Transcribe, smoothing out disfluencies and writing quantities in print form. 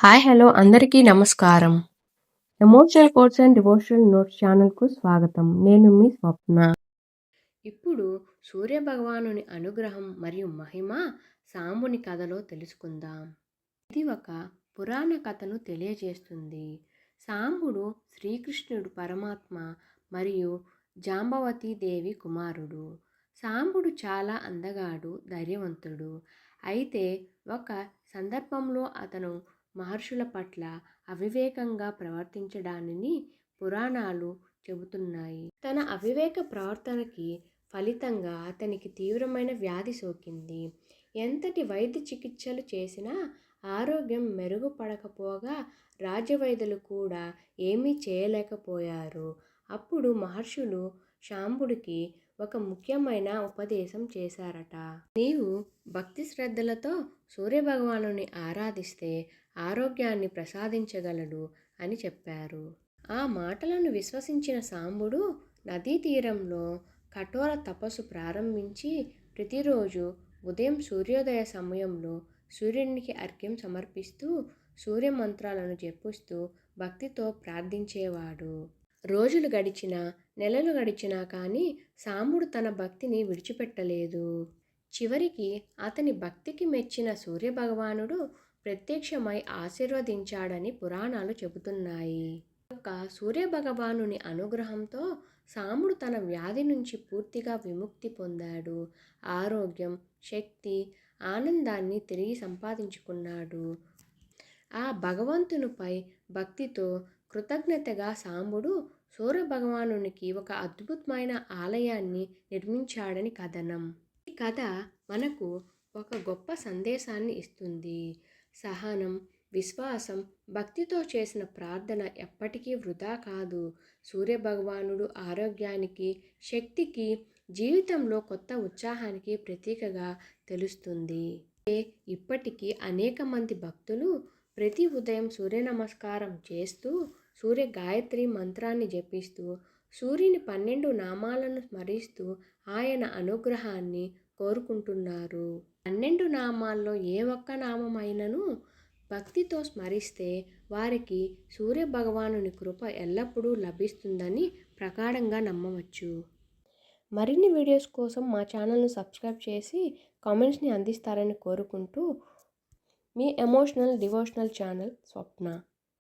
Hi hello అందరికీ నమస్కారం. Emotional quotes and devotional notes ఛానల్‌కు స్వాగతం. నేను మీ స్వప్న. ఇప్పుడు సూర్యభగవానుని అనుగ్రహం మరియు మహిమ సాంబుని కథలో తెలుసుకుందాం. ఇది ఒక పురాణ కథను తెలియజేస్తుంది. సాంబుడు శ్రీకృష్ణుడు పరమాత్మ మరియు జాంబవతి దేవి కుమారుడు. సాంబుడు చాలా అందగాడు, ధైర్యవంతుడు. అయితే ఒక సందర్భంలో అతను మహర్షుల పట్ల అవివేకంగా ప్రవర్తించడాన్ని పురాణాలు చెబుతున్నాయి. తన అవివేక ప్రవర్తనకి ఫలితంగా అతనికి తీవ్రమైన వ్యాధి సోకింది. ఎంతటి వైద్య చికిత్సలు చేసినా ఆరోగ్యం మెరుగుపడకపోగా రాజవైద్యులు కూడా ఏమీ చేయలేకపోయారు. అప్పుడు మహర్షులు శాంబుడికి ఒక ముఖ్యమైన ఉపదేశం చేశారట. నీవు భక్తి శ్రద్ధలతో సూర్యభగవానుని ఆరాధిస్తే ఆరోగ్యాన్ని ప్రసాదించగలడు అని చెప్పారు. ఆ మాటలను విశ్వసించిన సాంబుడు నదీ తీరంలో కఠోర తపస్సు ప్రారంభించి ప్రతిరోజు ఉదయం సూర్యోదయ సమయంలో సూర్యునికి అర్ఘ్యం సమర్పిస్తూ సూర్య మంత్రాలను జపిస్తూ భక్తితో ప్రార్థించేవాడు. రోజులు గడిచినా నెలలు గడిచినా కానీ సాంబుడు తన భక్తిని విడిచిపెట్టలేదు. చివరికి అతని భక్తికి మెచ్చిన సూర్యభగవానుడు ప్రత్యక్షమై ఆశీర్వదించాడని పురాణాలు చెబుతున్నాయి. ఒక సూర్యభగవానుని అనుగ్రహంతో సాంబుడు తన వ్యాధి నుంచి పూర్తిగా విముక్తి పొందాడు. ఆరోగ్యం, శక్తి, ఆనందాన్ని తిరిగి సంపాదించుకున్నాడు. ఆ భగవంతునిపై భక్తితో కృతజ్ఞతగా సాంబుడు సూర్యభగవానునికి ఒక అద్భుతమైన ఆలయాన్ని నిర్మించాడని కథనం. ఈ కథ మనకు ఒక గొప్ప సందేశాన్ని ఇస్తుంది. సహనం, విశ్వాసం, భక్తితో చేసిన ప్రార్థన ఎప్పటికీ వృధా కాదు. సూర్యభగవానుడు ఆరోగ్యానికి, శక్తికి, జీవితంలో కొత్త ఉత్సాహానికి ప్రతీకగా తెలుస్తుంది. ఇప్పటికీ అనేక మంది భక్తులు ప్రతి ఉదయం సూర్య నమస్కారం చేస్తూ సూర్య గాయత్రి మంత్రాన్ని జపిస్తూ సూర్యుని 12 నామాలను స్మరిస్తూ ఆయన అనుగ్రహాన్ని కోరుకుంటున్నారు. 12 నామాల్లో ఏ ఒక్క నామమైనను భక్తితో స్మరిస్తే వారికి సూర్య భగవానుని కృప ఎల్లప్పుడూ లభిస్తుందని ప్రగాఢంగా నమ్మవచ్చు. మరిన్ని వీడియోస్ కోసం మా ఛానల్ను సబ్స్క్రైబ్ చేసి కామెంట్స్ని అందిస్తారని కోరుకుంటూ మీ ఎమోషనల్ డివోషనల్ ఛానల్ స్వప్న.